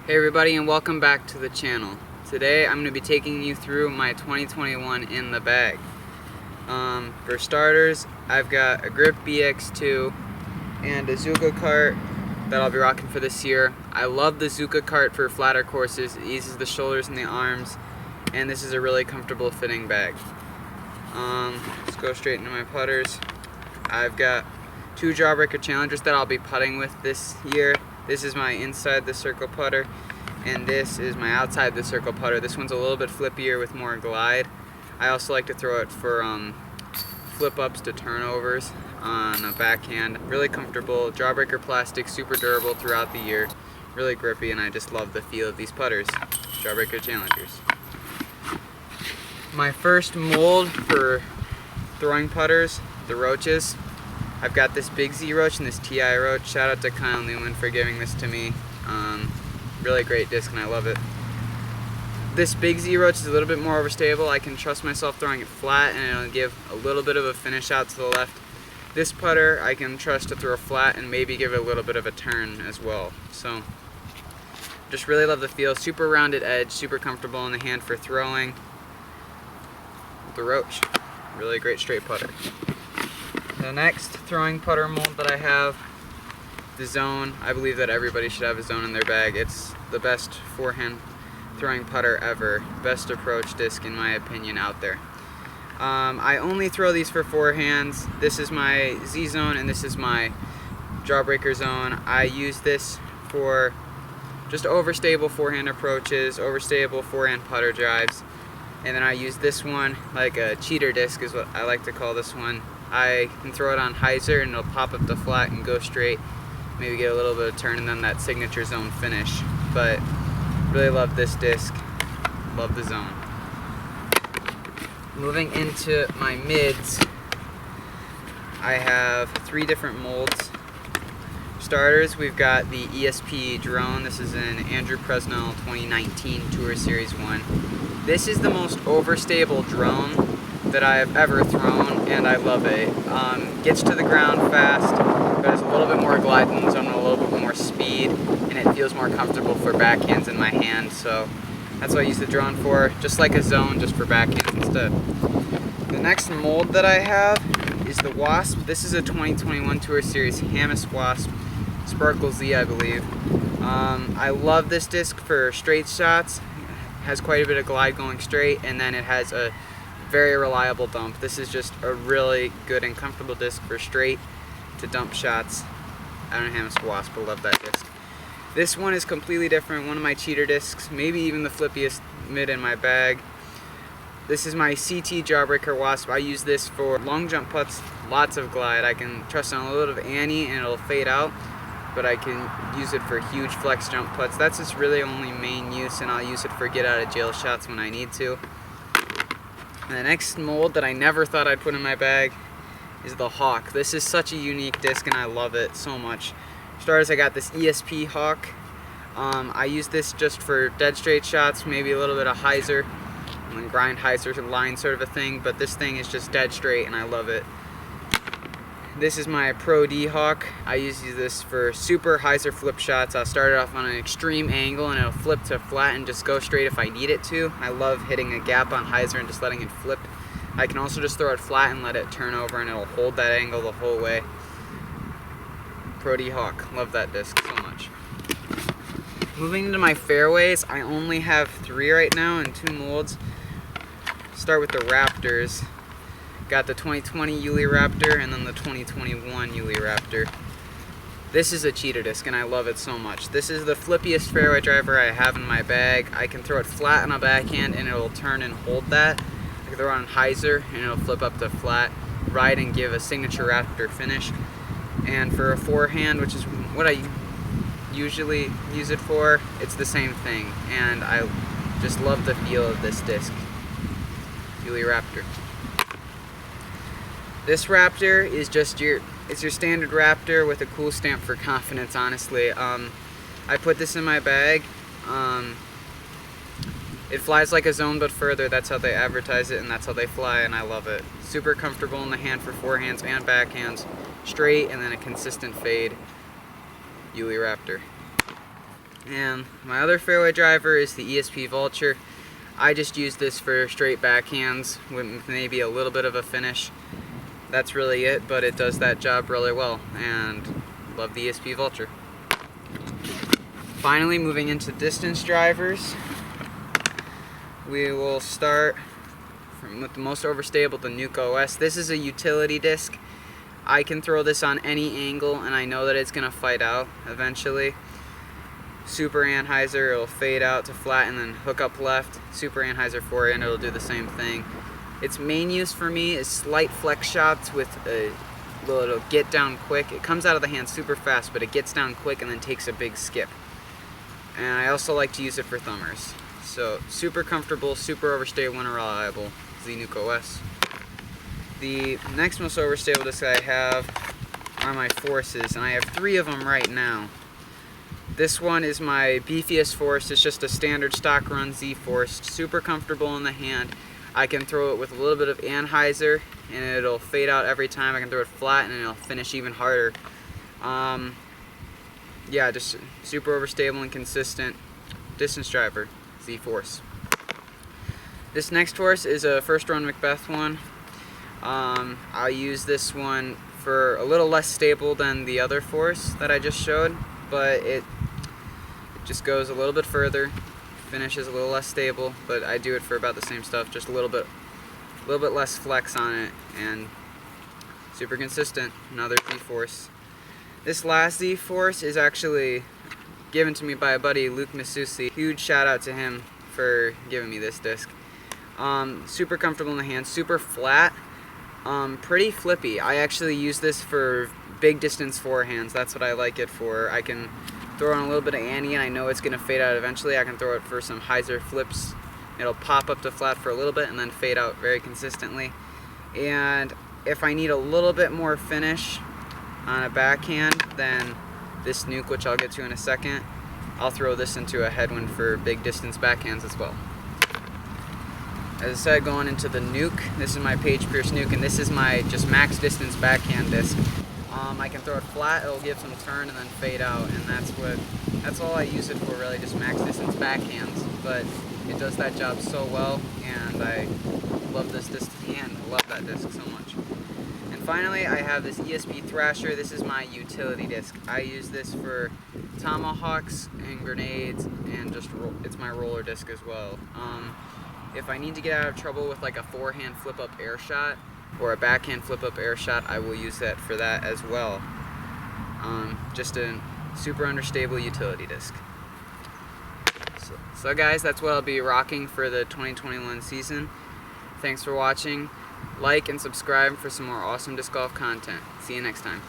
Hey everybody, and welcome back to the channel. Today I'm going to be taking you through my 2021 in the bag. For starters, I've got a Grip BX2 and a Zuka cart that I'll be rocking for this year. I love the Zuka cart for flatter courses. It eases the shoulders and the arms, and this is a really comfortable fitting bag. Let's go straight into my putters. I've got two Jawbreaker Challengers that I'll be putting with this year. This is my inside the circle putter, and this is my outside the circle putter. This one's a little bit flippier with more glide. I also like to throw it for flip ups to turnovers on a backhand. Really comfortable, Jawbreaker plastic, super durable throughout the year. Really grippy, and I just love the feel of these putters. Jawbreaker Challengers. My first mold for throwing putters, the roaches. I've got this Big Z roach and this TI roach. Shout out to Kyle Newman for giving this to me. Really great disc, and I love it. This Big Z roach is a little bit more overstable. I can trust myself throwing it flat, and it'll give a little bit of a finish out to the left. This putter I can trust to throw flat and maybe give it a little bit of a turn as well. So just really love the feel. Super rounded edge, super comfortable in the hand for throwing. The roach, really great straight putter. The next throwing putter mold that I have, the Zone. I believe that everybody should have a Zone in their bag. It's the best forehand throwing putter ever. Best approach disc in my opinion out there. I only throw these for forehands. This is my Z Zone and this is my Jawbreaker Zone. I use this for just overstable forehand approaches, overstable forehand putter drives. And then I use this one like a cheater disc is what I like to call this one. I can throw it on hyzer and it'll pop up the flat and go straight, maybe get a little bit of turn and then that signature zone finish. But really love this disc, love the Zone. Moving into my mids, I have three different molds. Starters, we've got the Esp Drone. This is an Andrew Presnell 2019 Tour Series 1. This is the most overstable drone that I have ever thrown, and I love it. Gets to the ground fast, but has a little bit more glide in the zone, a little bit more speed, and it feels more comfortable for backhands in my hand. So that's what I use the drone for, just like a Zone, just for backhands instead. The next mold that I have is the Wasp. This is a 2021 Tour Series Hamas Wasp, Sparkle Z, I believe. I love this disc for straight shots. It has quite a bit of glide going straight, and then it has a very reliable dump. This is just a really good and comfortable disc for straight to dump shots. I don't know Hamas Wasp, but love that disc. This one is completely different, one of my cheater discs, maybe even the flippiest mid in my bag. This is my CT Jawbreaker Wasp. I use this for long jump putts, lots of glide. I can trust on a little bit of Annie and it'll fade out, but I can use it for huge flex jump putts. That's its really only main use, and I'll use it for get out of jail shots when I need to. And the next mold that I never thought I'd put in my bag is the Hawk. This is such a unique disc and I love it so much. Starters, I got this ESP Hawk. I use this just for dead straight shots, maybe a little bit of hyzer, and then grind hyzer line sort of a thing, but this thing is just dead straight and I love it. This is my Pro D Hawk. I use this for super hyzer flip shots. I'll start it off on an extreme angle and it'll flip to flat and just go straight if I need it to. I love hitting a gap on hyzer and just letting it flip. I can also just throw it flat and let it turn over and it'll hold that angle the whole way. Pro D Hawk, love that disc so much. Moving into my fairways, I only have three right now in two molds. Start with the Raptors. Got the 2020 Yuli Raptor and then the 2021 Yuli Raptor. This is a cheater disc and I love it so much. This is the flippiest fairway driver I have in my bag. I can throw it flat on a backhand and it'll turn and hold that. I can throw it on hyzer and it'll flip up to flat, ride and give a signature Raptor finish. And for a forehand, which is what I usually use it for, it's the same thing. And I just love the feel of this disc. Yuli Raptor. This Raptor is just your standard Raptor with a cool stamp for confidence, honestly. I put this in my bag. It flies like a Zone but further. That's how they advertise it and that's how they fly, and I love it. Super comfortable in the hand for forehands and backhands. Straight and then a consistent fade. Yuli Raptor. And my other fairway driver is the Esp Vulture. I just use this for straight backhands with maybe a little bit of a finish. That's really it, but it does that job really well, and love the Esp Vulture. Finally, moving into distance drivers, we will start with the most overstable, the Nuke OS. This is a utility disc. I can throw this on any angle, and I know that it's going to fight out eventually. Super Anheuser, it'll fade out to flat and then hook up left. Super Anheuser Forehand, it'll do the same thing. Its main use for me is slight flex shots with a little get down quick. It comes out of the hand super fast, but it gets down quick and then takes a big skip. And I also like to use it for thumbers. So super comfortable, super overstable and reliable is the Nuke OS. The next most overstable disc I have are my Forces, and I have 3 of them right now. This one is my beefiest Force. It's just a standard stock run Z-Force, super comfortable in the hand. I can throw it with a little bit of Anheuser and it'll fade out every time. I can throw it flat and it'll finish even harder. Yeah, just super overstable and consistent distance driver, Z-Force. This next Force is a first run Macbeth one. I'll use this one for a little less stable than the other Force that I just showed, but it just goes a little bit further, finishes a little less stable, but I do it for about the same stuff, just a little bit less flex on it, and super consistent. Another Z-Force. This last Z-Force is actually given to me by a buddy, Luke Masusi. Huge shout out to him for giving me this disc. Super comfortable in the hand, super flat, pretty flippy. I actually use this for big distance forehands. That's what I like it for. I can throw on a little bit of ante and I know it's going to fade out eventually. I can throw it for some hyzer flips. It'll pop up to flat for a little bit and then fade out very consistently. And if I need a little bit more finish on a backhand than this Nuke, which I'll get to in a second, I'll throw this into a headwind for big distance backhands as well. As I said, going into the Nuke, this is my Page Pierce Nuke, and this is my just max distance backhand disc. I can throw it flat, it'll give some turn and then fade out, and that's all I use it for, really, just max distance backhands. But it does that job so well, and I love this disc to the end. I love that disc so much. And finally, I have this Esp Thrasher. This is my utility disc. I use this for tomahawks and grenades, and just it's my roller disc as well. If I need to get out of trouble with like a forehand flip-up air shot or a backhand flip-up air shot, I will use that for that as well. Just a super understable utility disc. So guys, that's what I'll be rocking for the 2021 season. Thanks for watching. Like and subscribe for some more awesome disc golf content. See you next time.